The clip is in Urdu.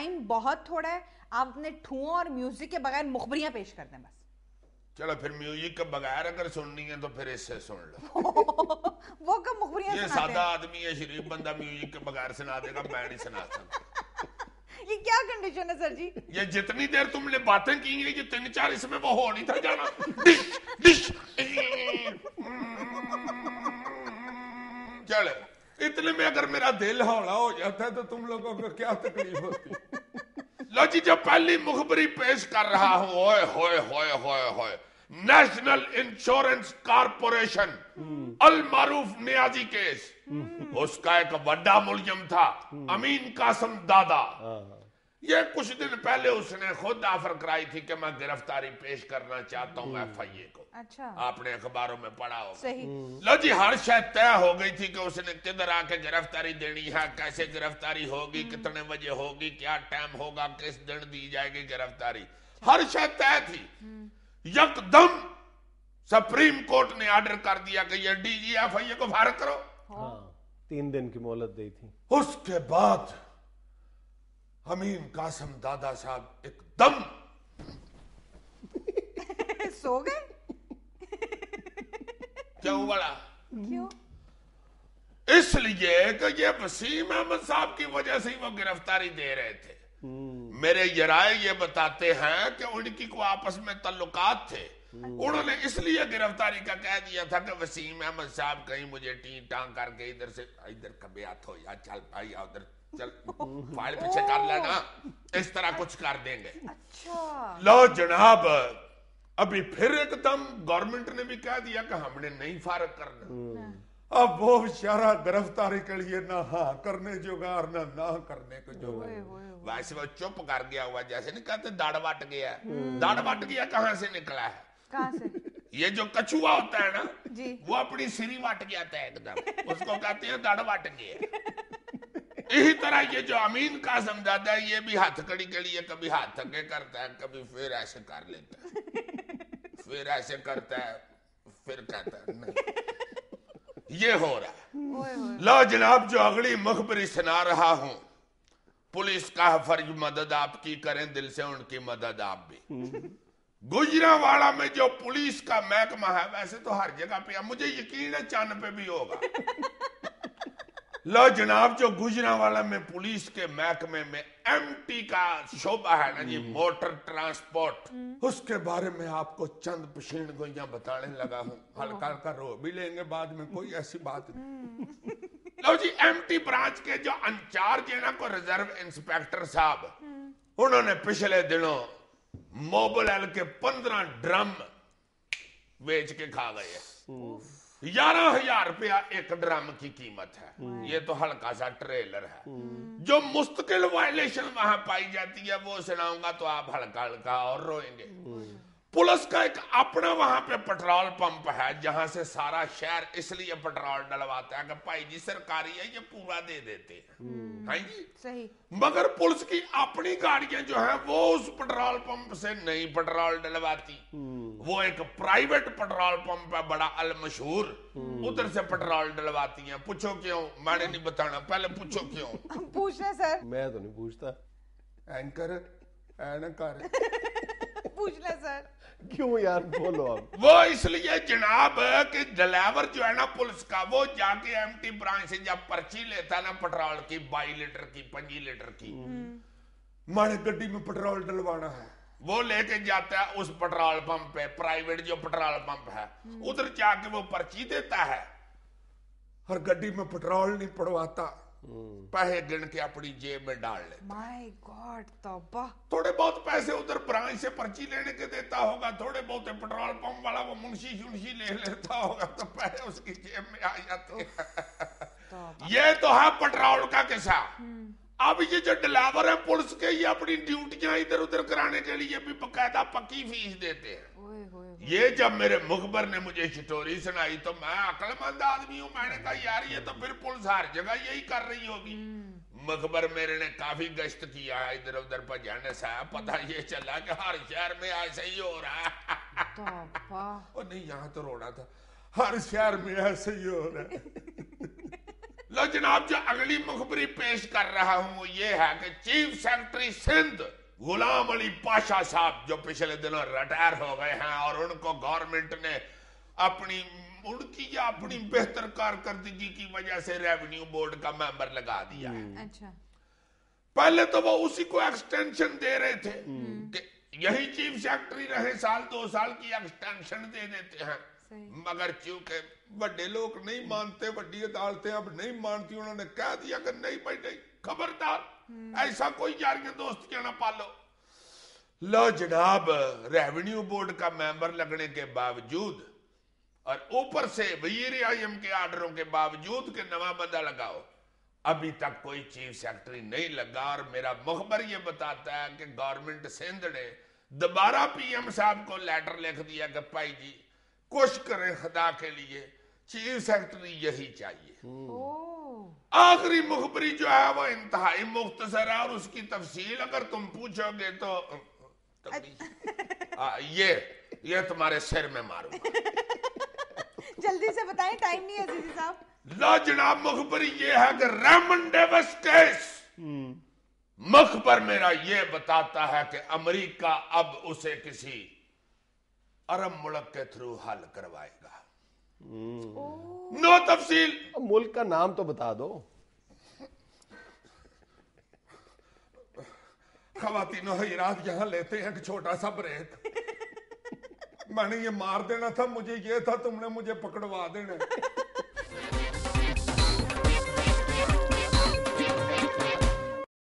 ٹائم بہت تھوڑا ہے, آپ اپنے ٹھوؤں اور میوزک کے بغیر مخبریاں پیش کر دیں بس. چلو پھر میوزک کے بغیر اگر سننی ہے تو پھر اس سے سن لو. وہ کب مخبریاں یہ سناتے سادہ ہیں؟ آدمی ہے, شریف بندہ میوزک کے بغیر سنا دے گا, میں نہیں سنا سکتا. یہ کیا کنڈیشن ہے سر جی؟ یہ جتنی دیر تم نے باتیں کی ہیں یہ 3-4 اس میں وہ ہو نہیں تھا جانا. ڈش ڈش چلے اتنے میں اگر میرا دل ہولا ہو جاتا ہے تو تم لوگوں کو کیا تکلیف ہوتی. لو جی جب پہلی مخبری پیش کر رہا ہوں, ہوئے ہوئے ہوئے ہوئے ہوئے, نیشنل انشورنس کارپوریشن المعروف نیازی کیس. اس کا ایک بڑا ملزم تھا امین قاسم دادا. یہ کچھ دن پہلے اس نے خود آفر کرائی تھی کہ میں گرفتاری پیش کرنا چاہتا ہوں ایف آئی اے کو. اچھا, آپ نے اخباروں میں پڑھا ہوگا. صحیح. لو جی ہر شاید طے ہو گئی تھی کہ اس نے کدھر آ کے گرفتاری دینی ہے, کیسے گرفتاری ہوگی, کتنے بجے ہوگی, کیا ٹائم ہوگا, کس دن دی جائے گی گرفتاری, ہر شاید طے تھی. یکدم سپریم کورٹ نے آرڈر کر دیا کہ یہ ڈی جی ایف آئی اے کو فارغ کرو. 3 دن کی مہلت دی تھی. اس کے بعد امین قاسم دادا صاحب ایک دم سو گئے. کیوں بڑا؟ کیوں؟ اس لیے کہ یہ وسیم احمد صاحب کی وجہ سے وہ گرفتاری دے رہے تھے. میرے ذرائع یہ بتاتے ہیں کہ ان کی کو آپس میں تعلقات تھے. انہوں نے اس لیے گرفتاری کا کہہ دیا تھا کہ وسیم احمد صاحب کہیں مجھے ٹین ٹانگ کر کے ادھر سے ادھر کبھی ہاتھ ہو یا چل پائی یا ادھر چل فائل پیچھے کر لینا, اس طرح کچھ کر دیں گے. اچھا, لو جناب ابھی پھر ایک دم گورنمنٹ نے بھی کہہ دیا کہ ہم نے نہیں فارغ کرنا. اب وہ بیچارہ گرفتاری کے لیے نہ ہاں کرنے جوگار نہ کرنے کو جوگار. ویسے وہ چپ کر گیا ہوا, جیسے نہیں کہتے داڑھ وٹ گیا. داڑھ وٹ گیا کہاں سے نکلا ہے؟ کہاں سے؟ یہ جو کچھوا ہوتا ہے نا جی, وہ اپنی سری وٹ گیا تھا ایک دم, اس کو کہتے ہیں داڑھ وٹ گیا. اسی طرح یہ جو امین قاسم دادا ہے یہ بھی ہاتھ کڑی کے لیے کبھی ہاتھ تھکے کرتا ہے, کبھی پھر ایسے کر لیتا ہے, پھر ایسے کرتا ہے, پھر کہتا ہے نہیں. یہ ہو رہا ہے. لو جناب جو اگلی مخبری سنا رہا ہوں, پولیس کا فرض مدد آپ کی کریں دل سے ان کی مدد آپ بھی. گجرانواڑہ میں جو پولیس کا محکمہ ہے, ویسے تو ہر جگہ پہ ہے, مجھے یقین ہے چاند پہ بھی ہوگا. لو جناب جو گجرانواڑہ میں پولیس کے محکمے میں ایم ٹی کا شعبہ ہے نا جی, موٹر ٹرانسپورٹ, اس کے بارے میں آپ کو چند پشین گوئیاں بتانے لگا ہوں. ہلکا ہلکا رو بھی لیں گے بعد میں, کوئی ایسی بات نہیں. لو جی ایم ٹی برانچ کے جو انچارج ہیں نا کو ریزرو انسپیکٹر صاحب, انہوں نے پچھلے دنوں موبل کے 15 ڈرم بیچ کے کھا گئے. 11,000 روپیہ ایک ڈرم کی قیمت ہے. یہ تو ہلکا سا ٹریلر ہے. جو مستقل وائلیشن وہاں پائی جاتی ہے وہ سناؤں گا تو آپ ہلکا ہلکا اور روئیں گے. پولیس کا ایک اپنا وہاں پہ پٹرول پمپ ہے جہاں سے سارا شہر اس لیے پٹرول ڈلواتا ہے کہ بھائی جی سرکاری ہے یہ پورا دے دیتے ہیں. ہاں جی صحیح. مگر پولیس کی اپنی گاڑیاں جو ہیں وہ اس پٹرول پمپ سے نہیں پٹرول ڈلواتی. وہ ایک پرائیویٹ پٹرول پمپ ہے بڑا المشہور, ادھر سے پٹرول ڈلواتی ہیں. پوچھو کیوں؟ میں نے نہیں بتانا, پہلے پوچھو کیوں. پوچھ لیں سر. میں تو نہیں پوچھتا. اینکر اینکر پوچھ لیں سر. کیوں یار بولو آپ. وہ اس لیے جناب کہ ڈرائیور جو ہے نا پولیس کا, وہ جا کے ایم ٹی برانچ سے جب پرچی لیتا ہے نا پٹرول کی 22 لیٹر کی 25 لیٹر کی, ماڑے گڈی میں پٹرول ڈلوانا ہے, وہ لے کے جاتا ہے اس پٹرول پمپ پہ, پرائیویٹ جو پٹرول پمپ ہے, ادھر جا کے وہ پرچی دیتا ہے اور گڈی میں پٹرول نہیں پڑواتا, پیسے گن کے اپنی جیب میں ڈال لے. مائی گاڈ توبہ. تھوڑے بہت پیسے ادھر برانچ سے پرچی لینے کے دیتا ہوگا, تھوڑے بہت پٹرول پمپ والا وہ منشی شنشی لے لیتا ہوگا, تو پیسے اس کی جیب میں آ جاتے ہیں. یہ تو ہے پٹرول کا قصہ. اب یہ جو ڈرائیور ہیں پولیس کے, یہ اپنی ڈیوٹیاں ادھر ادھر کرانے کے لیے بھی باقاعدہ پکی فیس دیتے ہیں. یہ جب میرے مخبر نے مجھے سٹوری سنائی تو میں عقل مند آدمی ہوں, میں نے کہا یار یہ تو پھر پولیس ہر جگہ یہی کر رہی ہوگی. مخبر میرے نے کافی گشت کیا ہے ادھر ادھر پر جانے سے, پتہ یہ چلا کہ ہر شہر میں ایسے ہی ہو رہا ہے. اور نہیں یہاں تو رونا تھا, ہر شہر میں ایسے ہی ہو رہا ہے. لو جناب جو اگلی مخبری پیش کر رہا ہوں وہ یہ ہے کہ چیف سیکرٹری سندھ غلام علی پاشا صاحب جو پچھلے دنوں ریٹائر ہو گئے ہیں اور ان کو گورنمنٹ نے اپنی بہتر کارکردگی کی وجہ سے ریونیو بورڈ کا ممبر لگا دیا ہے. اچھا پہلے تو وہ اسی کو ایکسٹینشن دے رہے تھے کہ یہی چیف سیکرٹری رہے 2 سال کی ایکسٹینشن دے دیتے ہیں, مگر چونکہ بڑے لوگ نہیں مانتے, بڑی عدالتیں اب نہیں مانتی, انہوں نے کہہ دیا کہ نہیں بھائی نہیں, خبردار ایسا کوئی یاریاں دوستیاں نہ پالو. لو جناب ریونیو بورڈ کا ممبر لگنے کے باوجود اور اوپر سے وزیر اعظم کے آرڈروں کے باوجود کہ نواں بندہ لگاؤ, ابھی تک کوئی چیف سیکرٹری نہیں لگا. اور میرا مخبر یہ بتاتا ہے کہ گورنمنٹ سندھ نے دوبارہ پی ایم صاحب کو لیٹر لکھ دیا کہ بھائی جی کوشش کریں خدا کے لیے, چیف سیکرٹری یہی چاہیے. آخری مخبری جو ہے وہ انتہائی مختصر ہے اور اس کی تفصیل اگر تم پوچھو گے تو یہ تمہارے سر میں ماروں گا. جلدی سے بتائیں, ٹائم نہیں ہے عزیزی صاحب. لو جناب مخبری یہ ہے کہ ریمنڈ ڈیوس کیس, مخبر میرا یہ بتاتا ہے کہ امریکہ اب اسے کسی عرب ملک کے تھرو حل کروائے گا. نو تفصیل. ملک کا نام تو بتا دو. خواتین و حضرات یہاں لیتے ہیں ایک چھوٹا سا بریک. میں نے یہ مار دینا تھا, مجھے یہ تھا تم نے مجھے پکڑوا دینا.